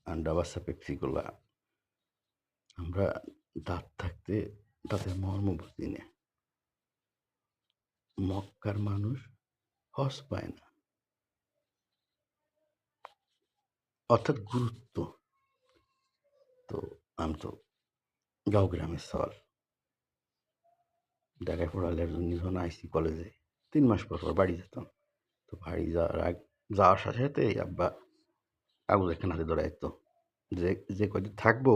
আন্ডাবাসা পেপসিকোলা আমরা দাঁত থাকতে তাদের মর্ম বুঝি না। মক্কার মানুষ হজ পায় না, অর্থাৎ গুরুত্ব। তো আমি তো গাঁও গ্রামের সওয়াল ঢাকায় পড়ালের জন্য যখন আইসি কলেজে 3 মাস পর পর বাড়ি যেতাম। তো বাড়ি যাওয়ার সাথে সাথে আব্বা কাগজ একখান হাতে ধরে যেত যে যে কয়দিন থাকবো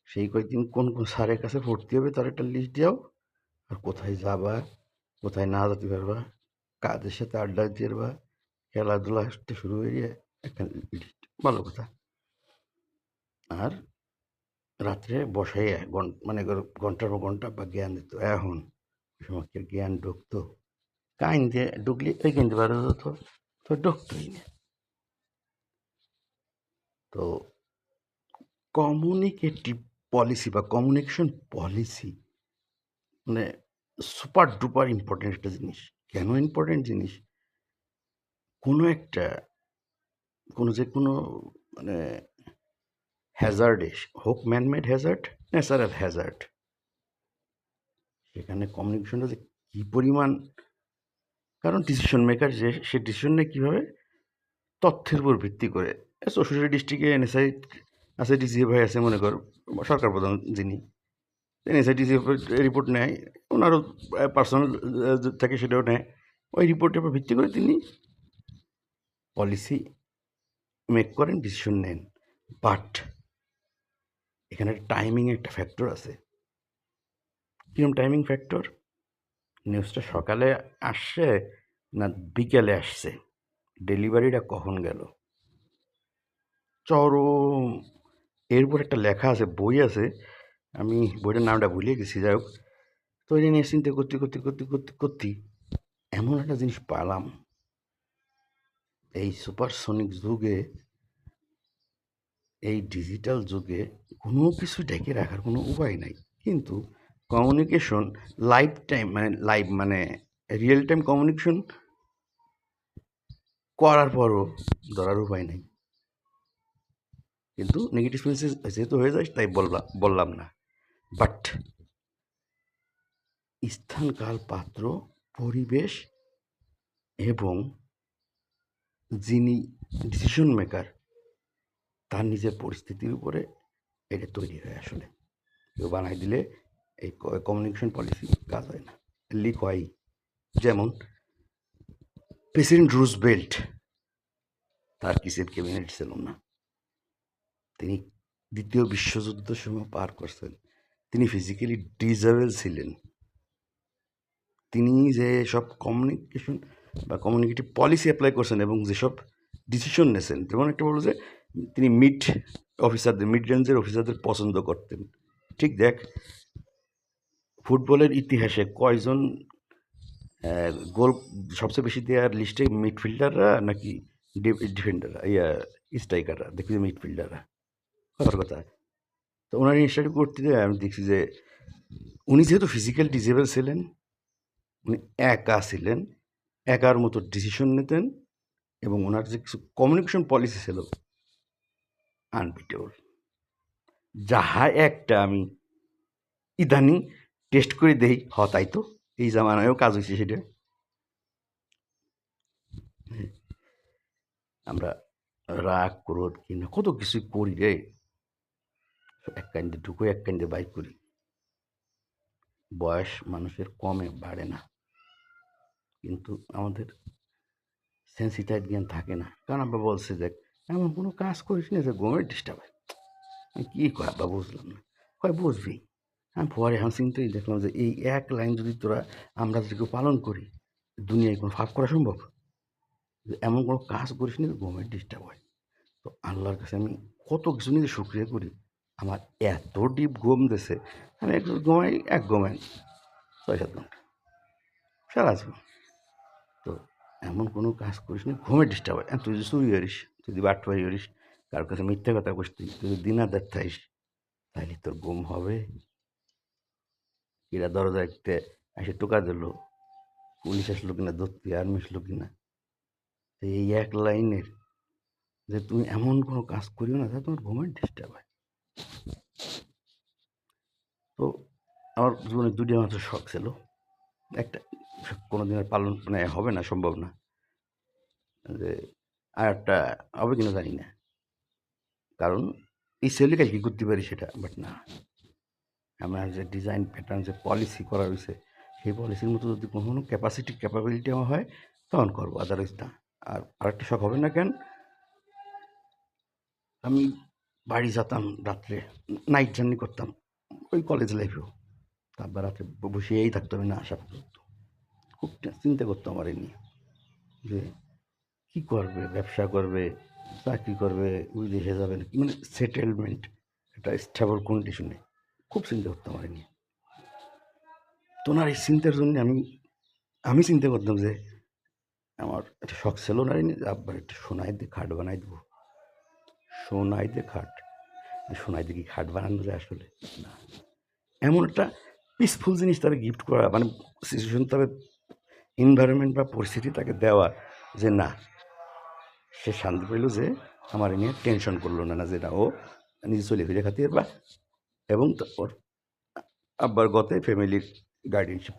সেই কয়দিন কোন কোন স্যারের কাছে ভর্তি হবে তার একটা লিস্ট দাও, আর কোথায় যাবা, কোথায় না যেতে পারবা, কাদের সাথে আড্ডা দিতে পারবা, খেলাধুলা থেকে শুরু হয়ে একটা লিস্ট। ভালো কথা। আর রাত্রে বসাই মানে ঘন্টার পর ঘন্টা বা জ্ঞান দিত। এখন ওই সময় জ্ঞান ঢুকতো কাইন দিয়ে ঢুকলি এই কিনতে পারো তো, তো ঢুকতোই না। তো কমিউনিকেটিভ পলিসি বা কমিউনিকেশন পলিসি মানে সুপার ডুপার ইম্পর্টেন্ট একটা জিনিস। কেন ইম্পর্টেন্ট জিনিস? কোনো একটা যে কোনো মানে হ্যাজার্ডে হোক, ম্যানমেড হ্যাজার্ড, ন্যাচারাল হ্যাজার্ড, সেখানে কমিউনিকেশনটা যে কী পরিমাণ, কারণ ডিসিশন মেকার যে সে ডিসিশন নেয় কীভাবে? তথ্যের উপর ভিত্তি করে। চৌষট্টি ডিস্ট্রিক্টে এনএসআই আছে, ডিসি ভাই আছে, মনে কর সরকার প্রধান যিনি, এনএসআই ডিসি রিপোর্ট নেয়, ওনারও পার্সোনাল থাকে সেটাও নেয়। ওই রিপোর্টের উপর ভিত্তি করে তিনি পলিসি মেক করেন, ডিসিশন নেন। বাট এখানে টাইমিং একটা ফ্যাক্টর আছে। কিরকম টাইমিং ফ্যাক্টর? নিউজটা সকালে আসছে না বিকেলে আসছে, ডেলিভারিটা কখন গেল, চরম। এরপর একটা লেখা আছে, বই আছে, আমি বইটার নামটা ভুলে গেছি, যাই হোক। তো এটা নিয়ে চিন্তা করতে করতে করতে করতে করতে এমন একটা জিনিস পালাম, এই সুপারসনিক যুগে, এই ডিজিটাল যুগে কোনো কিছু ঢেকে রাখার কোনো উপায় নাই। কিন্তু কমিউনিকেশন লাইফ টাইম মানে রিয়েল টাইম কমিউনিকেশন করার পরও ধরার উপায় নেই। কিন্তু নেগেটিভ মেসেজ যেহেতু হয়ে যায় তাই বললাম না। বাট স্থান, কাল, পাত্র, পরিবেশ এবং যিনি ডিসিশন মেকার তার নিজের পরিস্থিতির উপরে এটা তৈরি হয়। আসলে কেউ বানাই দিলে এই কমিউনিকেশন পলিসি কাজ হয় না, লিক হয়। যেমন প্রেসিডেন্ট রুজভেল্ট, তার কিসের ক্যাবিনেট ছিল না, তিনি দ্বিতীয় বিশ্বযুদ্ধের সময় পার করছেন, তিনি ফিজিক্যালি ডিসেবল ছিলেন, তিনি যে সব কমিউনিকেশন বা কমিউনিকেটিভ পলিসি অ্যাপ্লাই করছেন এবং যেসব ডিসিশন নিয়েছেন, যেমন একটা বললো যে তিনি মিড রেঞ্জের অফিসারদের পছন্দ করতেন। ঠিক দেখ, ফুটবলের ইতিহাসে কয়জন গোল সবচেয়ে বেশি দেওয়ার লিস্টে মিডফিল্ডাররা নাকি ডিফেন্ডাররা, স্ট্রাইকাররা? দেখি যে মিডফিল্ডাররা, কথার কথা। তো ওনার স্টাডি করতে গিয়ে আমি দেখছি যে উনি যেহেতু ফিজিক্যাল ডিসেবল ছিলেন, উনি একা ছিলেন, একার মতো ডিসিশন নিতেন এবং ওনার যে কিছু কমিউনিকেশন পলিসি ছিল আনবিটেবল। যাহা একটা আমি ইদানিং টেস্ট করে দেই, তাই তো এই জামানায়ও কাজ হয়েছে। সেটা আমরা রাগ, ক্রোধ কিনা কত কিছুই করি রে, এক কান্দে ঢুকো এক কান্দে বাইক করি। বয়স মানুষের কমে বাড়ে না, কিন্তু আমাদের সেন্সিটাইজ জ্ঞান থাকে না। কারণ আব্বা বলছে দেখ এমন কোনো কাজ করিস না যে ঘুমের ডিস্টার্ব হয়। আমি কী কয় আব্বা বুঝলাম না। কয় বুঝবি। আমি পরে এখন চিন্তাই দেখলাম যে এই এক লাইন যদি আমরা যদি কেউ পালন করি, দুনিয়ায় কোনো ফাঁক করা সম্ভব? এমন কোনো কাজ করিস না যে ঘুমের ডিস্টার্ব হয়। তো আল্লাহর কাছে আমি কত কিছু নিয়ে শুক্রিয়া করি, আমার এত ডিপ ঘুম দিছে। আমি এক ঘুমাই 6-7 ঘন্টা সারা জীবন। তো এমন কোনো কাজ করিস না ঘুমের ডিস্টার্ব হয়। তুই যদি চুরি করিস, তুই যদি বাটপারি করিস, কারোর কাছে মিথ্যা কথা কইস, তুই যদি দিনাদার থাইস, তাহলে তোর ঘুম হবে? এরা দরজা একটা এসে টোকা দিল, পুলিশ আসলো কিনা ধরতে, আর্মি আসলো কিনা, এই এক লাইনের যে তুমি এমন কোনো কাজ করিও না যাতে তোমার ঘুমের ডিস্টার্ব হয়। তো আমার জীবনে দুটি মাত্র শখ ছিল, একটা কোনো দিন আর পালন মানে হবে না, সম্ভব না, যে আর একটা হবে কিনা জানি না, কারণ এই সেলে কি করতে পারি সেটা, বাট না, আমার যে ডিজাইন প্যাটার্ন যে পলিসি করা হয়েছে সেই পলিসির মতো যদি কখনো ক্যাপাবিলিটি আমার হয় তখন করবো, আদারওয়াইজ না। আর আরেকটা শখ হবে না কেন, আমি বাড়ি যেতাম রাত্রে, নাইট জার্নি করতাম ওই কলেজ লাইফেও, তারপর রাত্রে বসেই থাকতো আমি না আসা পর্যন্ত। খুব চিন্তা করতো আমার এই নিয়ে, যে কী করবে, ব্যবসা করবে, চাকরি করবে, বিদেশে যাবে নাকি, মানে সেটেলমেন্ট, একটা স্টেবল কন্ডিশনে, খুব চিন্তা করতাম আমার এই নিয়ে। তো ওনার এই চিন্তার জন্য আমি চিন্তা করতাম যে আমার একটা শখ ছিল না, আবার একটা সোনাই দিয়ে খাট বানাই দেবো। সোনাই দিয়ে খাট, সোনাই দিয়ে কি খাট বানানো যায় আসলে? না, এমন একটা পিসফুল জিনিস তাকে গিফট করা, মানে সিচুয়েশন তাকে, এনভায়রনমেন্ট বা পরিস্থিতি তাকে দেওয়া, যে না, সে শান্তি পেল, যে আমার নিয়ে টেনশন করলো না, যেটা ও নিজে চলে ফিরে খাতির বা, এবং ওর আব্বার গতে ফ্যামিলির গার্ডিয়ানশিপ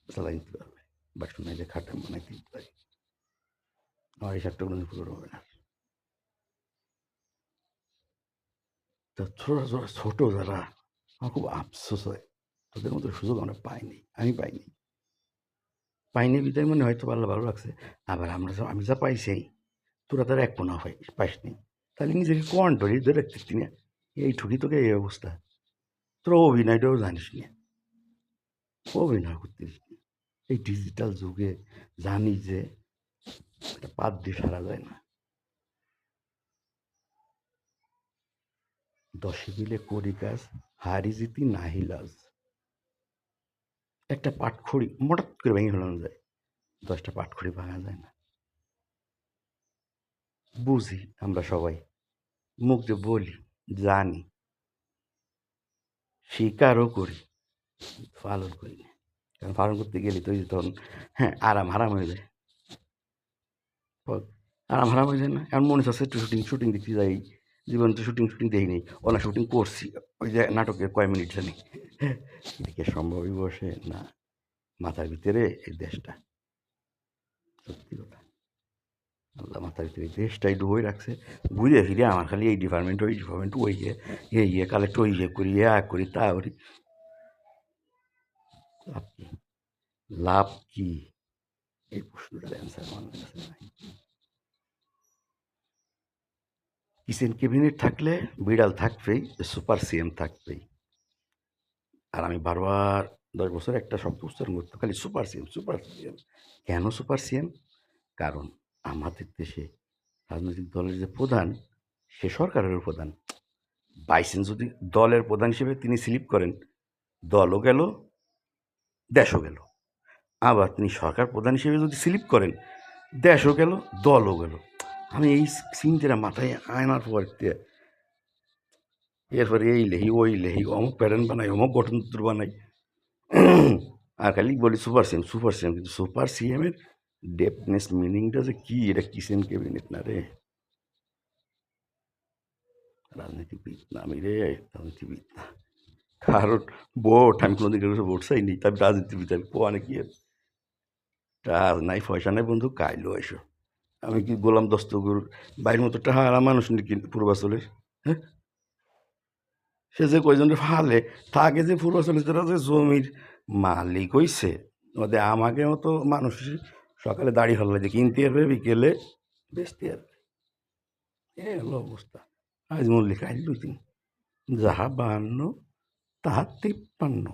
চালাই নিতে পারবে, বা সোনাই দিয়ে খাট বানাই দিতে পারি। আমার এই শখটা কোনো পুরো হবে না। তো ছোট যারা, আমার খুব আফসোস হয়, তোদের মতো সুযোগ আমরা পাইনি, আমি পাইনি বিদায় মনে হয়তো আল্লাহ ভালো লাগছে। আবার আমি যা পাইছি তোরা তার এক কোনা পাইসনি, তাহলে নিজেকে কন্ট্রোলি ধরে রাখতে না, এই ঠুকি তোকে এই অবস্থা, তোরা অভিনয়টাও জানিস না, অভিনয় করতিস না। এই ডিজিটাল যুগে জানি যে এটা পাত দিয়ে সারা যায় না। 10 মিলে করি কাজ, হারি জিতি নাহি লাজ। একটা পাটখড়ি হঠাৎ করে ভেঙে ফেলানো যায়, 10টা পাটখড়ি ভাঙা যায় না। বুঝি আমরা সবাই, মুখ দিয়ে বলি, জানি, স্বীকারও করি, পালন করি না। কারণ পালন করতে গেলে তো তখন হ্যাঁ আরাম হারাম হয়ে যায়, আরাম হারাম হয়ে যায় না। এমন মনে হচ্ছে একটু শুটিং দেখতে যাই, জীবন তো শুটিং দেখি নেই, ওনা শুটিং করছি, ওই যে নাটকের কয় মিনিট জানি, দেখে সম্ভবই বসে না, মাথার ভিতরে এই দেশটা, সত্যি কথা, আল্লাহ মাথার ভিতরে এই দেশটাই ডুবই রাখছে। ঘুরে ফিরে আমার খালি এই ডিপার্টমেন্ট ওই ইয়ে কালেক্ট ওই ইয়ে করি, করি তা করি, লাভ কি? লাভ কি? এই প্রশ্নটার অ্যান্সার আমার কাছে নাই। কিচেন ক্যাবিনেট থাকলে বিড়াল থাকবেই, সুপার সিএম থাকবেই। আর আমি বারবার 10 বছর একটা শব্দ উচ্চারণ করতো, খালি সুপার সিএম, সুপার সিএম। কেন সুপার সিএম? কারণ আমাদের দেশে রাজনৈতিক দলের যে প্রধান, সে সরকারের প্রধান। বাইসেন্স যদি দলের প্রধান হিসেবে তিনি স্লিপ করেন, দলও গেল, দেশও গেল। আবার তিনি সরকার প্রধান হিসেবে যদি স্লিপ করেন, দেশও গেল, দলও গেল। আমি এই চিন্তাটা মাথায় আনার পর এরপরে এই লেহি ওই লেহি, অমুক প্যাটার্ন বানাই, অমুক গঠনতন্ত্র বানাই, আর খালি বলি সুপার সিএম, সুপার সিএম। কিন্তু সুপার সিএমের ডেপনেস মিনিংটা যে কী, এটা কিচেন ক্যাবিনেট না রে, রাজনীতিবিদ না আমি রে, রাজনীতিবিদ না। কারণ ভোট আমি কোনোদিন কেউ ভোট চাইনি, তাই রাজনীতিবিদ আমি কোয়ানে কি টাকা নাই, পয়সা নাই, বন্ধু কাইলো এসো। আমি কি গোলাম দস্তগর বাইরের মতো টাহারা মানুষ নাকি পূর্বাচলের? হ্যাঁ, সে যে কয়জনের ফালে থাকে, যে পূর্বাচলের তারা যে জমির মালিক হইছে, ওদের আমাকে মতো মানুষ সকালে দাড়ি হল্লা যে কিনতে পারবে, বিকেলে বেচতে পারবে, এ হলো অবস্থা। আজ মল্লিক আজ 2 দিন, যাহা 52 তাহা 53।